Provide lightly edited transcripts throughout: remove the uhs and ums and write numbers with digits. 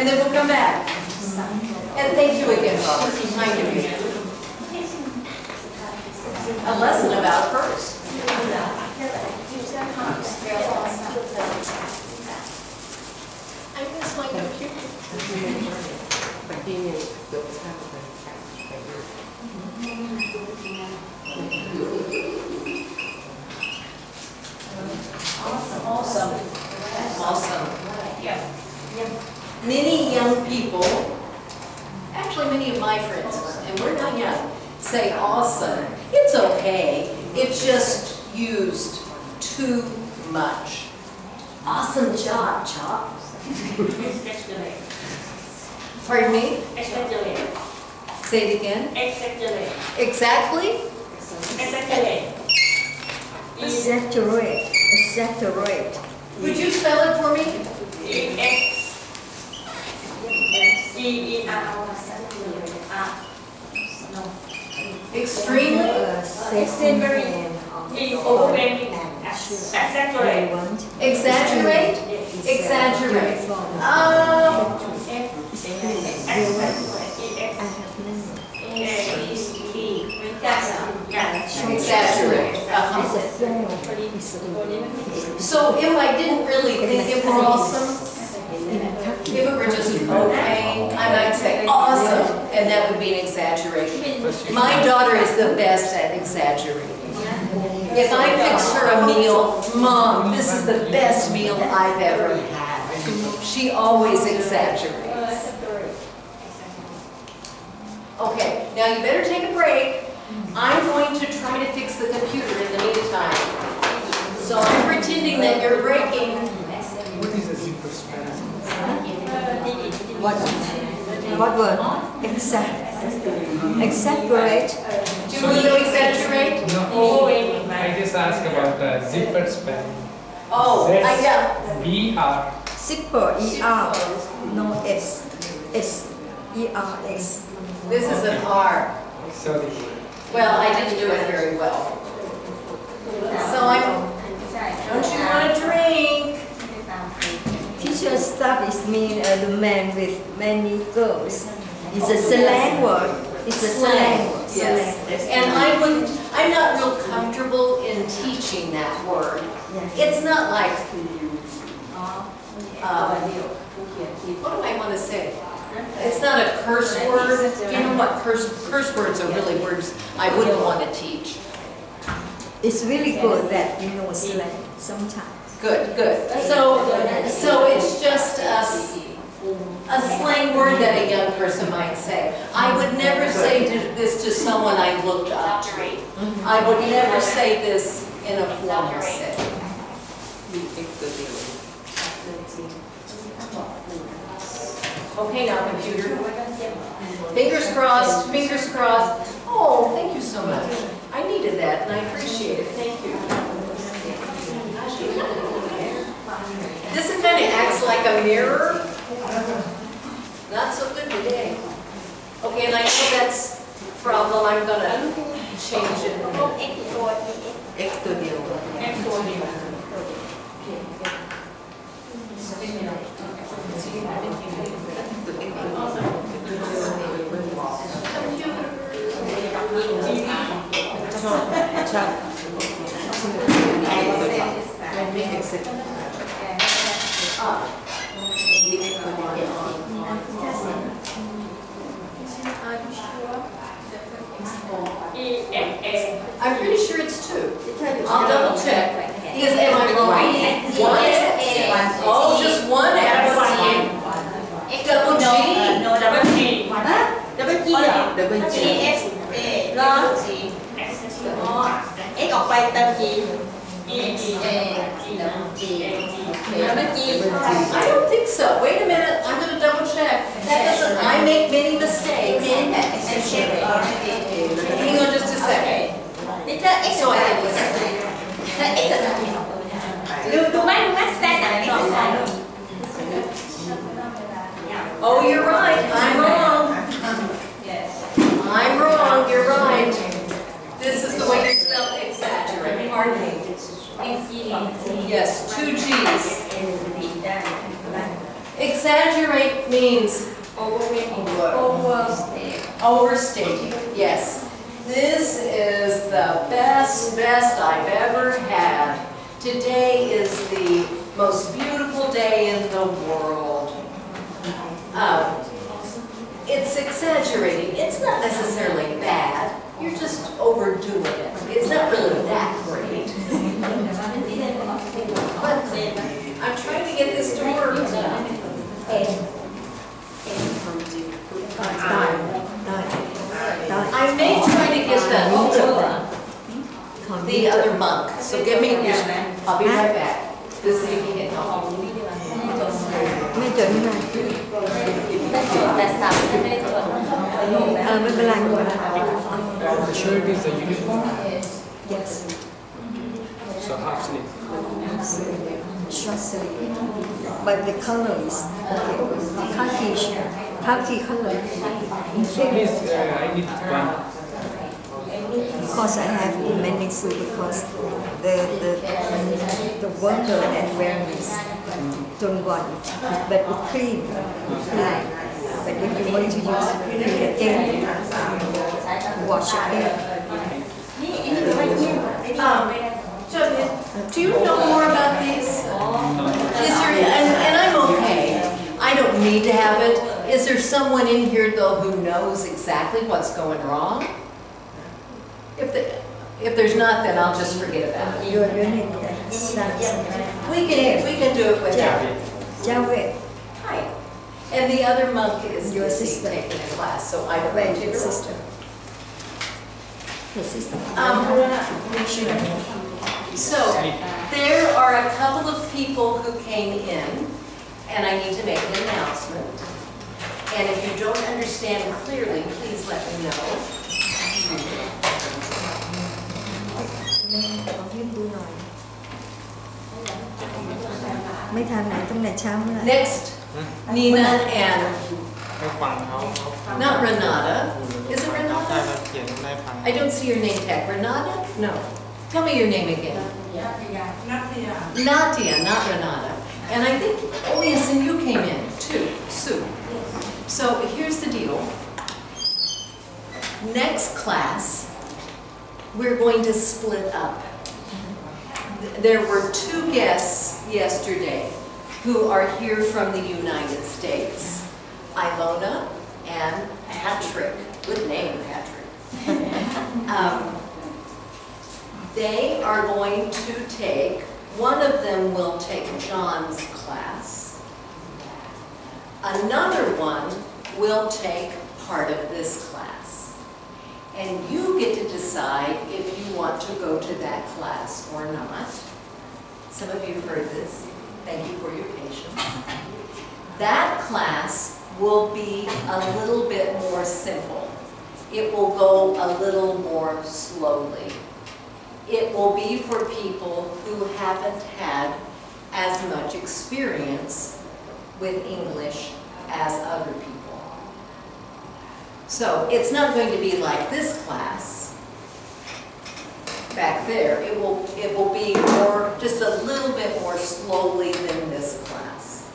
and then we'll come back. And thank you again, Robert. Kind of you. A lesson about hers. I miss my computer. Awesome. Awesome. Yeah. Many young people, actually many of my friends, and we're not young, say awesome. It's okay. It's just used too much. Awesome job, Chop. Pardon me? Exaggerate. Say it again. Exaggerate. Exactly? Exaggerate. Exaggerate. Exaggerate. Would you spell it for me? Extremely? Overwhelming. Exaggerate. Exaggerate? Exaggerate. Exaggerate. So if I didn't really think it were awesome, if it were just okay, I might say awesome, and that would be an exaggeration. My daughter is the best at exaggerating. If I fix her a meal, Mom, this is the best meal I've ever had. She always exaggerates. Okay, now you better take a break. I'm going to try to fix the computer in the meantime. So I'm pretending that you're breaking. What is a zipper span? What word? Exaggerate. Do you want to exaggerate? No, I just asked about the zipper span. Oh, yeah. V-R. Zipper. E-R. No S. S. E-R-S. This is an R. Sorry. Well, I didn't do it very well. So don't you want a drink? Teacher studies mean the man with many girls. It's a slang word. It's a slang word. Yes. And I'm not real comfortable in teaching that word. It's not like, what do I want to say? It's not a curse word. You know what? Curse words are really words I wouldn't want to teach. It's really good that you know slang sometimes. Good, good. So it's just a slang word that a young person might say. I would never say this to someone I looked up to. I would never say this in a formal setting. Okay, now computer. Fingers crossed, fingers crossed. Oh, thank you so much. I needed that and I appreciate it. Thank you. This kind of acts like a mirror. Not so good today. Okay, and I know that's a problem. I'm going to change it. I'm pretty sure it's two. I'll double check. Because am I wrong? One F. Oh, just one F. Double G. No, double G. Double G. Double G. S. A. Double G. X ออกไปเติม G. E. G. Double G. I don't think so. Wait a minute. I'm going to double check. That doesn't. I make many mistakes. Hang on just a second. So I can listen. Oh, you're right. I'm wrong. I'm wrong. You're right. This is the way you spell exaggerate. Pardon me. Yes, two G's. exaggerate means overstating. Yes. This is the best I've ever had. Today is the most beautiful day in the world. It's exaggerating. It's not necessarily bad. You're just overdoing it. It's not really that great. But I'm trying to get this to work. I may try to get the other monk. So give me, I'll be right back. To see if he can help. ไม่จดไม่ได้ไม่เป็นไรไม่เป็นไร The shirt is a uniform, yes so half sleeve. short sleeve but the color is okay khaki color So please, I need one. because I have many suits because the worker that wear this don't want it but it's clean but if you want to use it again wash again Do you know more about these? Is there, and I'm okay. I don't need to have it. Is there someone in here though who knows exactly what's going wrong? If there's not, then I'll just forget about it. your unit We can do it without it. Javed Hi. And the other monk is Your busy sister. taking a class, so I don't know your your sister your sister So there are a couple of people who came in, and I need to make an announcement. And if you don't understand clearly, please let me know. ขอให้ดูหน่อยไม่ทันไหนตั้งแต่เช้าเลย Next, Nina and ให้ฟังเขา not Renata. Is it ได้ Renata? มาเขียนได้ฟัง I don't see your name tag. Renata? No. Tell me your name again. Nadia, not Renata. And I think, oh yes, and you came in too, Sue. So here's the deal. Next class, we're going to split up. There were 2 guests yesterday who are here from the United States. Ilona and Patrick. Good name, Patrick. They are going to take, one of them will take John's class. Another one will take part of this class. And you get to decide if you want to go to that class or not. Some of you heard this. Thank you for your patience. That class will be a little bit more simple. It will go a little more slowly. It will be for people who haven't had as much experience with English as other people. So it's not going to be like this class back there. It will be more, just a little bit more slowly than this class.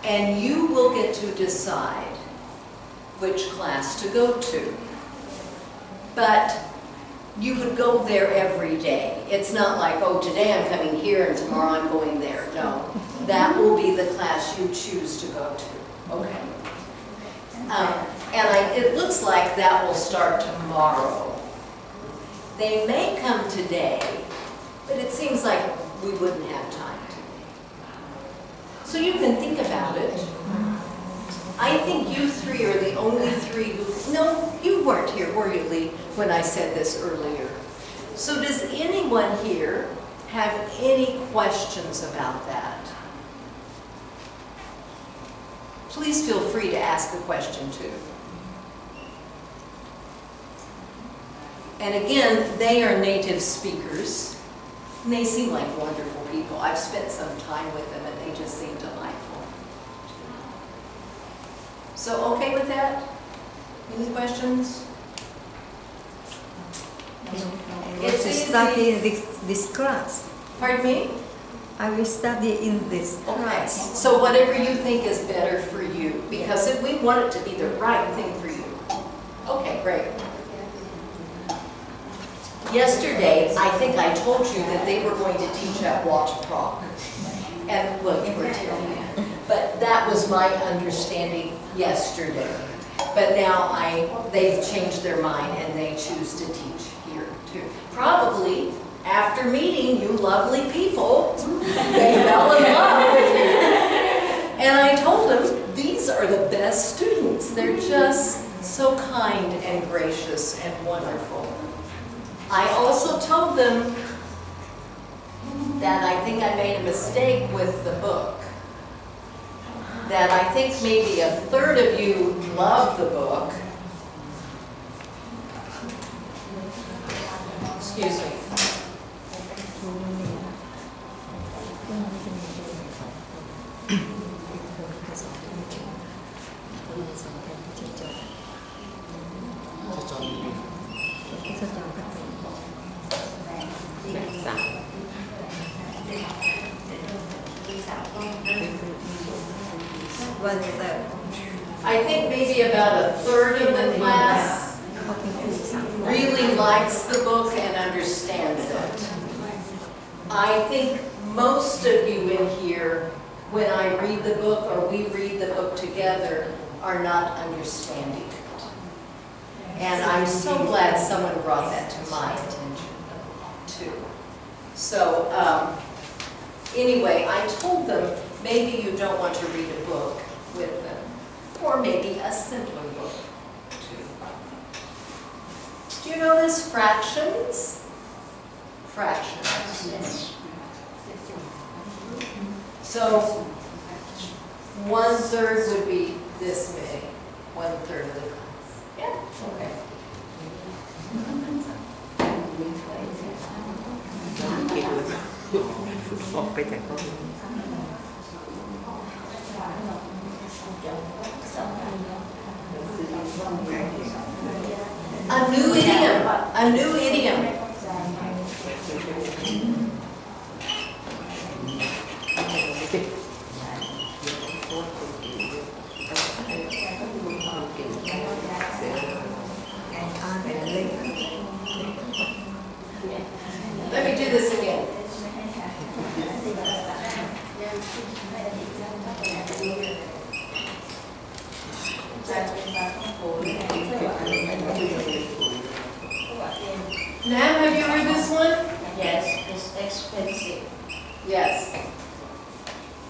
And you will get to decide which class to go to. But you would go there every day. It's not like, oh, today I'm coming here and tomorrow I'm going there. No, that will be the class you choose to go to. Okay. And it looks like that will start tomorrow. They may come today, but it seems like we wouldn't have time to. So you can think about it. I think you 3 are the only 3 who, no, you weren't here, were you, Lee, when I said this earlier. So does anyone here have any questions about that? Please feel free to ask a question too. And again, they are native speakers. And they seem like wonderful people. I've spent some time with them and they just seem delightful. So okay with that? Any questions? What's the study in this class? Pardon me? I will study in this Okay, class. so whatever you think is better for you, because if we want it to be the right thing for you. Okay, great. Yesterday, I think I told you that they were going to teach at Watt Prague. And, well, you were telling me. But that was my understanding yesterday. But now they've changed their mind and they choose to teach here too. Probably after meeting you lovely people, they fell in love with you. And I told them, these are the best students. They're just so kind and gracious and wonderful. I also told them that I think I made a mistake with the book. That I think maybe a third of you love the book. Excuse me. One third. I think maybe about a third of the class really likes the book and understands it. I think most of you in here, when I read the book or we read the book together, are not understanding it. And I'm so glad someone brought that to my attention too. So anyway, I told them maybe you don't want to read a book with them, or maybe a simpler book too. Do you know this fractions? Fractions. So 1/3 would be this many. 1/3 of the class. Yeah. Okay. A new idiom. A new idiom. Let me do this again. Nam, have you heard this one? Yes, it's expensive. Yes.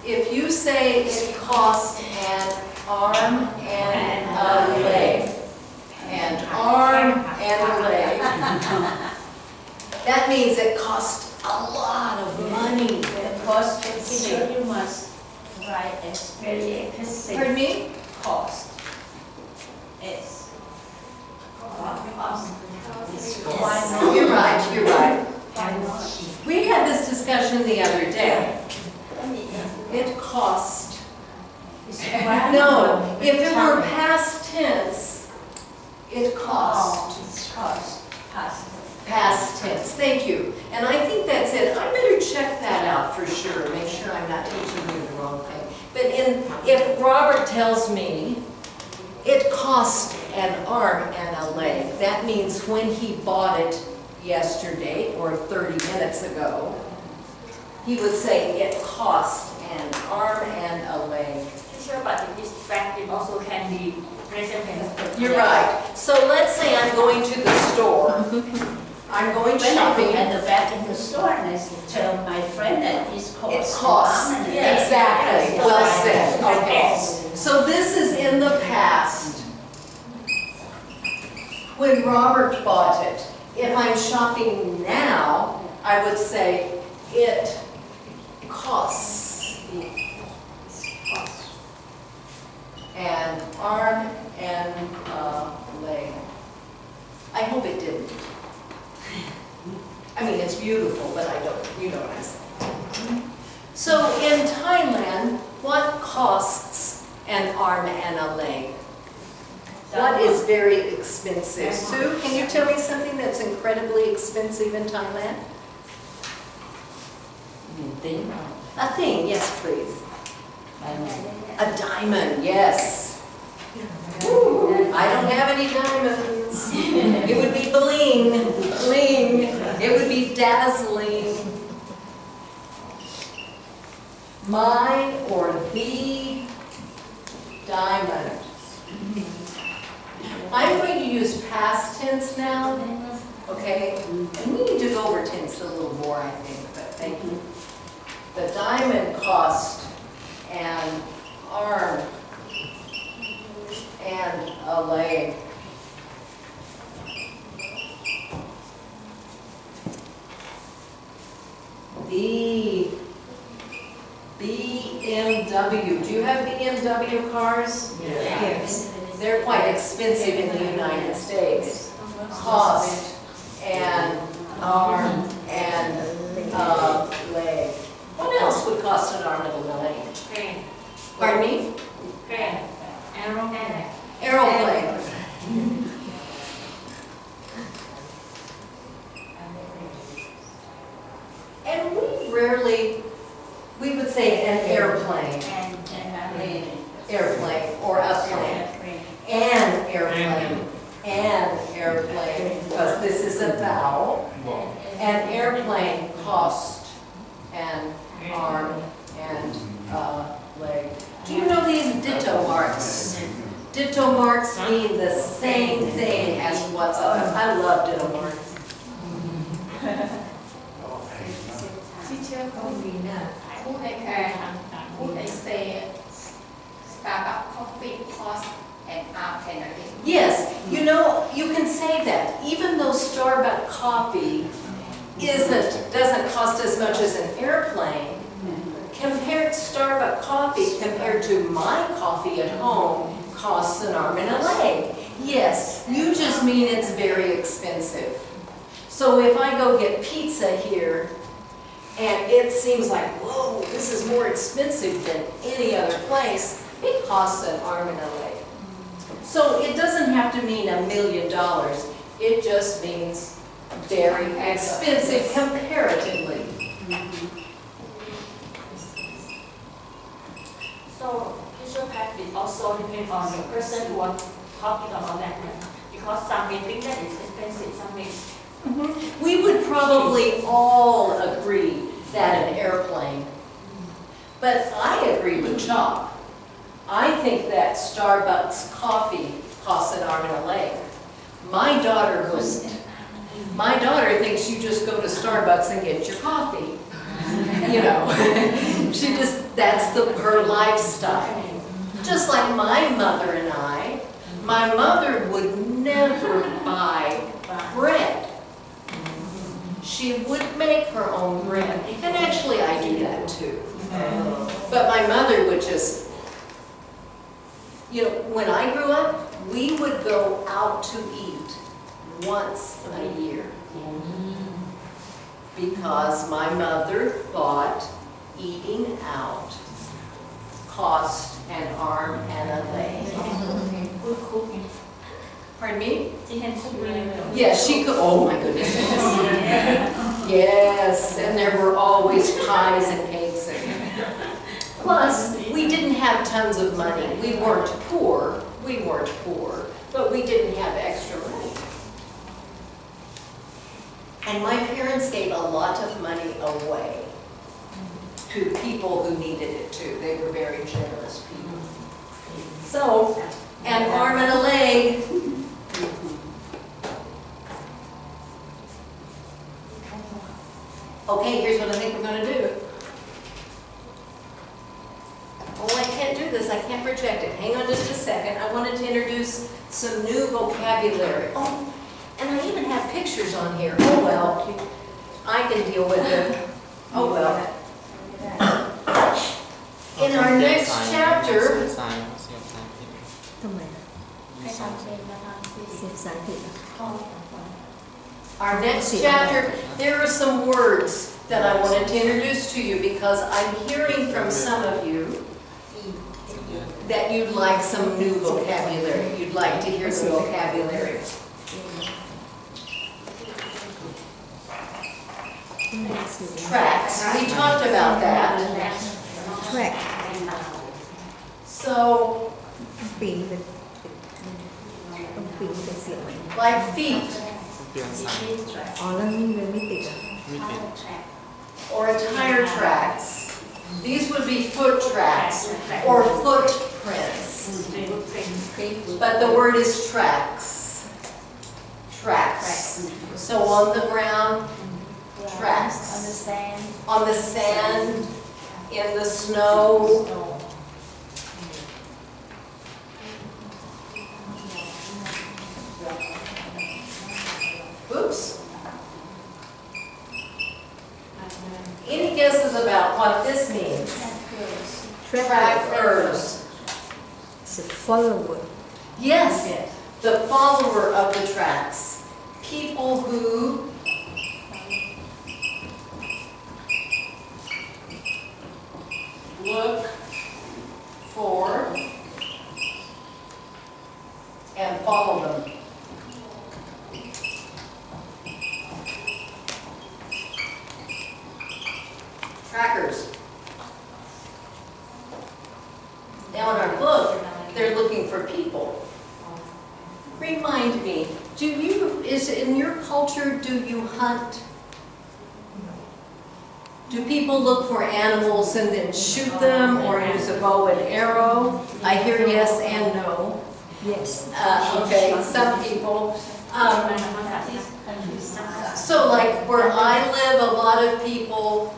If you say it costs an arm and a leg, an arm and a leg, that means it costs a lot of money. The cost considered you must write as very expensive. Pardon me? Cost. It's You're right, you're right. We had this discussion the other day. It cost. No, if it were past tense, it cost. Past tense, thank you. And I think that's it. I better check that out for sure, make sure I'm not teaching you the wrong thing. But if Robert tells me it cost an arm and a leg, that means when he bought it yesterday or 30 minutes ago, he would say it cost an arm and a leg. Sure, but this fact it also can be presented. You're right. So let's say I'm going to the store. I'm going When I shopping. look at the back in the store and I tell my friend that it costs. It costs. Exactly. Well said. Okay. So this is in the past. When Robert bought it. If I'm shopping now, I would say it costs an arm and a leg. I hope it didn't. I mean, it's beautiful, but I don't, you know what I'm saying. So in Thailand, what costs an arm and a leg? What is very expensive? Sue, can you tell me something that's incredibly expensive in Thailand? A thing, yes, please. A diamond, yes. Ooh, I don't have any diamonds. It would be bling, bling. It would be dazzling. My or the diamond. I'm going to use past tense now, okay? And we need to go over tense a little more, I think, but thank you. The diamond cost an arm and a leg. The BMW. Do you have BMW cars? Yes. They're quite expensive in the United States. Cost an arm and a leg. What else would cost an arm and a leg? Crane. Pardon me? Crane. Aeroplane. Aeroplane. And we would say an airplane. Airplane or a plane. An airplane. An airplane. Because this is a vowel. An airplane cost an arm and a leg. Do you know these ditto marks? Ditto marks mean the same thing as what's up. I love ditto marks. Teacher, would I say Starbucks coffee cost an arm and a leg? Yes, you know, you can say that. Even though Starbucks coffee doesn't cost as much as an airplane, compared Starbucks coffee compared to my coffee at home costs an arm and a leg. Yes, you just mean it's very expensive. So if I go get pizza here, and it seems like, whoa, this is more expensive than any other place, it costs an arm and a leg. So it doesn't have to mean $1 million. It just means very expensive comparatively. So, visual practice also depends on the person who are talking about that one. Because some may think that it's expensive, some may. We would probably all agree that an airplane, but I agree with Chop. I think that Starbucks coffee costs an arm and a leg. My daughter thinks you just go to Starbucks and get your coffee. You know, that's her lifestyle. Just like my mother and I, my mother would never buy bread. She would make her own bread. And actually I do that too. But my mother would just, you know, when I grew up, we would go out to eat once a year. Because my mother thought eating out cost an arm and a leg. Good cooking. Pardon me? She can cook really well. Yes, she could. Oh my goodness. Yes, and there were always pies and cakes. Plus, we didn't have tons of money. We weren't poor, but we didn't have extra money. And my parents gave a lot of money away to people who needed it too. They were very generous people. So, an arm and a leg. Okay, here's what I think we're going to do. Oh, I can't do this. I can't project it. Hang on just a second. I wanted to introduce some new vocabulary. Oh, and I even have pictures on here. Oh, well. I can deal with it. Oh, well. In our next chapter, there are some words that I wanted to introduce to you because I'm hearing from some of you that you'd like some new vocabulary. You'd like to hear the vocabulary. Tracks. We talked about that. Track. So, ปีนเป็นต้องปีนเป็นเสียงไหม like feet เปลี่ยนสาย อ๋อแล้วนี่เลยไม่ติดอ่ะ ไม่ติด or tire tracks. These would be foot tracks or footprints. But the word is tracks. Tracks. So on the ground, tracks. On the sand. On the sand, in the snow. Oops. Any guesses about what this means? Trackers. It's a follower. Yes, the follower of the tracks. People who look for and follow them. Trackers. Now in our book, they're looking for people. Remind me, is in your culture, do you hunt? Do people look for animals and then shoot them or use a bow and arrow? I hear yes and no. Yes. Okay, some people. So like where I live, a lot of people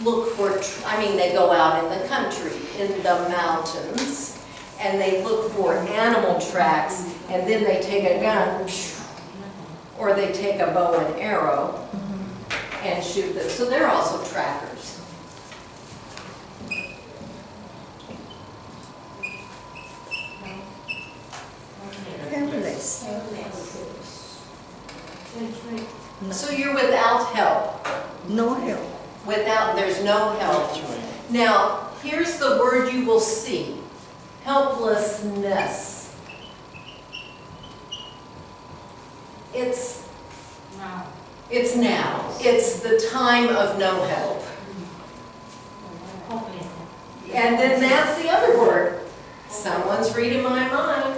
look for, they go out in the country, in the mountains, and they look for animal tracks, and then they take a gun, or they take a bow and arrow, and shoot them. So they're also trackers. Helpless. So you're without help. No help. There's no help. Now, here's the word you will see. Helplessness. It's now. It's the time of no help. And then that's the other word. Someone's reading my mind.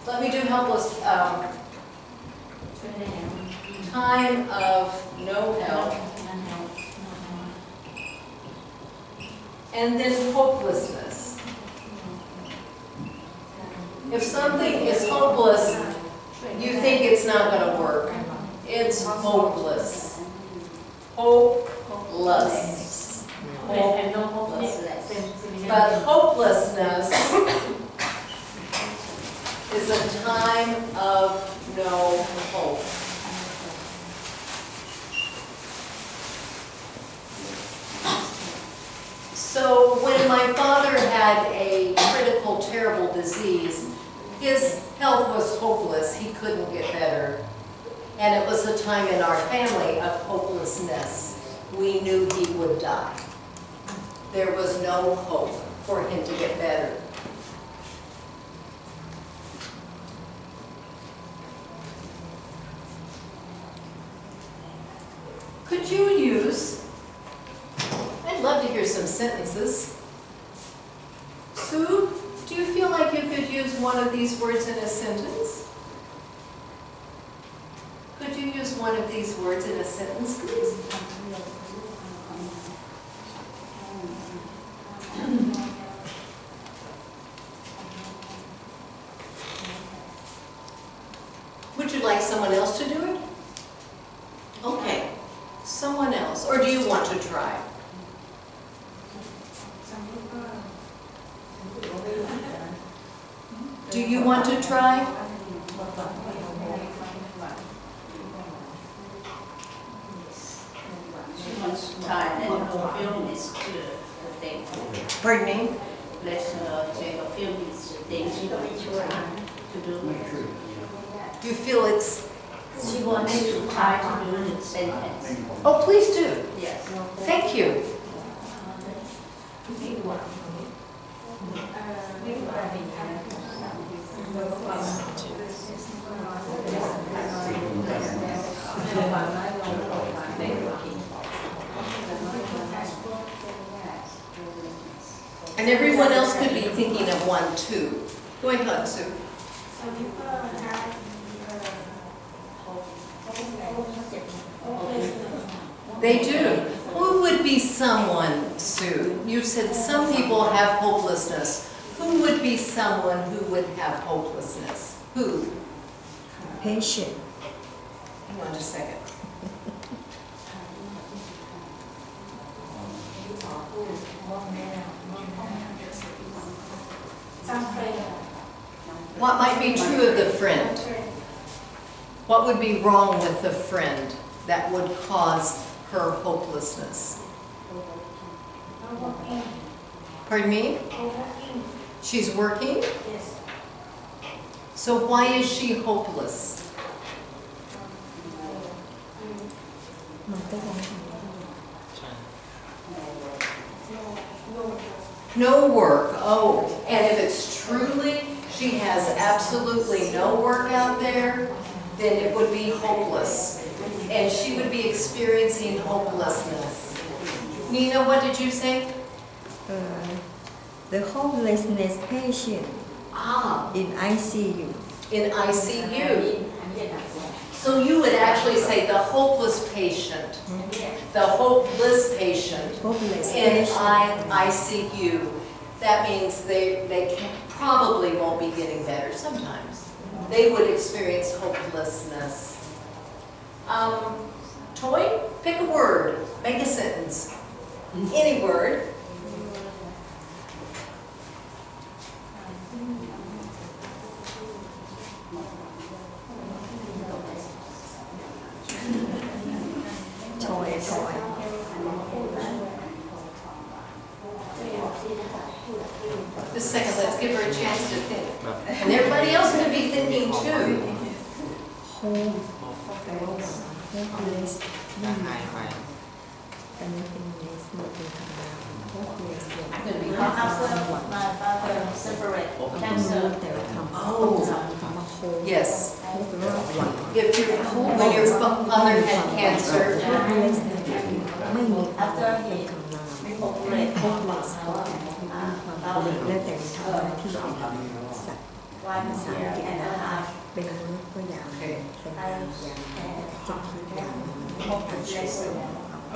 Let me do helpless. Time of no help. And then hopelessness. If something is hopeless, you think it's not going to work. It's hopeless. Hopeless. But hopelessness is a time of no hope. So when my father had a critical, terrible disease, his health was hopeless. He couldn't get better. And it was a time in our family of hopelessness. We knew he would die. There was no hope for him to get better. Could you use, I'd love to hear some sentences. Sue, do you feel like you could use one of these words in a sentence? Could you use one of these words in a sentence, please? Would you like someone else to do it? Okay, someone else. Or do you want to try? Do you want to try? Time and film is the thing. Pardon me? Let's take a film is things to do. Do you feel it's... She wants to try to do the sentence. Oh, please do. Yes. Thank you. And everyone else could be thinking of one too. Go ahead, Sue. They do. Who would be someone, Sue? You said some people have hopelessness. Who would be someone who would have hopelessness? Who? Patient. Hang on just a second. What might be true of the friend? What would be wrong with the friend that would cause her hopelessness? Pardon me? She's working? Yes. So why is she hopeless? No work. Oh, and if it's truly she has absolutely no work out there, then it would be hopeless. And she would be experiencing hopelessness. Nina, what did you say? The hopelessness patient Ah, in ICU. in ICU. So you would actually say the hopeless patient, the hopeless patient Hopeless in patient. ICU. That means they probably won't be getting better sometimes. They would experience hopelessness. Toy, pick a word, make a sentence. Any word. Toy. Just a second, let's give her a chance to think. And everybody else could be thinking too. Hopeless. จะหายไป Anythingness มันเป็นคำนาม Hopeless เนี่ย I'm gonna be After my father separate ต้องรู้ cancer, แต่ละคำ Oh. คำว่า hope Yes. hope แปลว่าหวัง When your father had cancer, Hopeless เนี่ยไม่มีความ after เป็น he คำนาม operate, Hopeless ก็แปลว่ามีความเปลี่ยนแล้วแต่ทำหน้าที่สัตว์ 1 year and a half, เป็นมนุษย์ก็อย่างหนึ่งเป็นนามอย่างหนึ่งจะคิดอย่างหนึ่ง hopeless.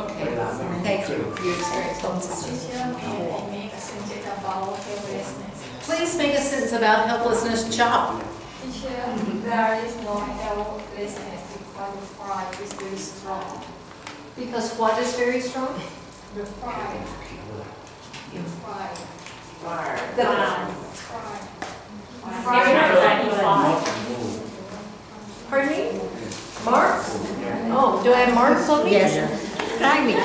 okay, thank you for your experience. Teacher, may I make a sentence about helplessness? Please make a sentence about helplessness. Chop. Teacher, there is no helplessness because the pride is very strong. Because what is very strong? The pride. Pride. The Pride. Pardon me? Mark? Oh, do I have marks on me? Yes. Climb it.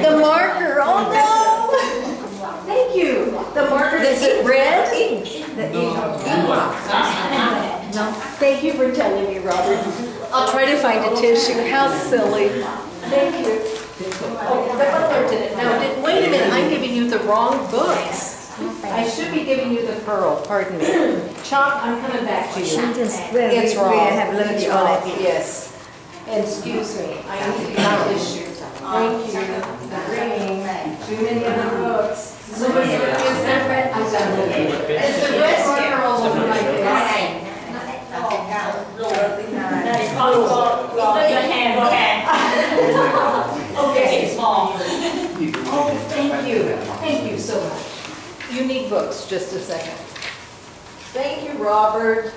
The marker. Oh no! Thank you. The marker. Is it red? The ink. No. Thank you for telling me, Robert. I'll try to find a tissue. How silly. Thank you. Oh, the butler did it. Now, wait a minute. I'm giving you the wrong books. I should be giving you the pearl. Pardon me. Chop, I'm coming back to you. Sentence where It's we wrong. have learned It's it wrong. already. Yes. Excuse me. I need to get issue. Thank you. The ring. Too many other books. So is that red? I'm done with it. Is the red marker all over my face? That is called your hand, your hand. Okay. It's small. Oh, thank you. Thank you so much. You need books, just a second. Thank you, Robert.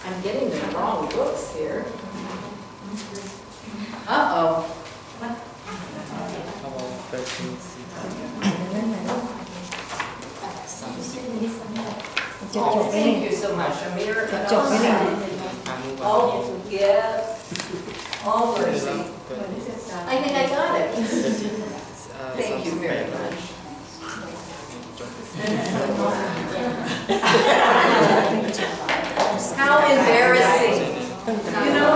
I'm getting the wrong books here. Uh-oh. เขาบอกเปิดดูสิ จะจบ Oh, ไป thank เนี่ย you so much, Amir. จะจบไปเนี่ย อามุก Oh, yes. Oh, mercy. I think I got it. Thank you very much. How embarrassing. You know,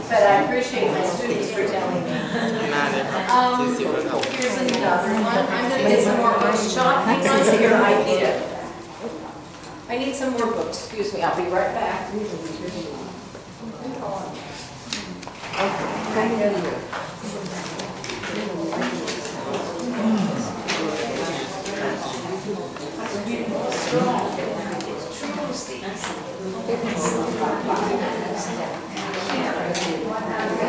but I appreciate my students for telling me. หน้าเลยครับ40แล้วครับ Here's another one. I'm going to get some more books. Chop, hang on to your idea. I need some more books. Excuse me, I'll be right back. Thank you.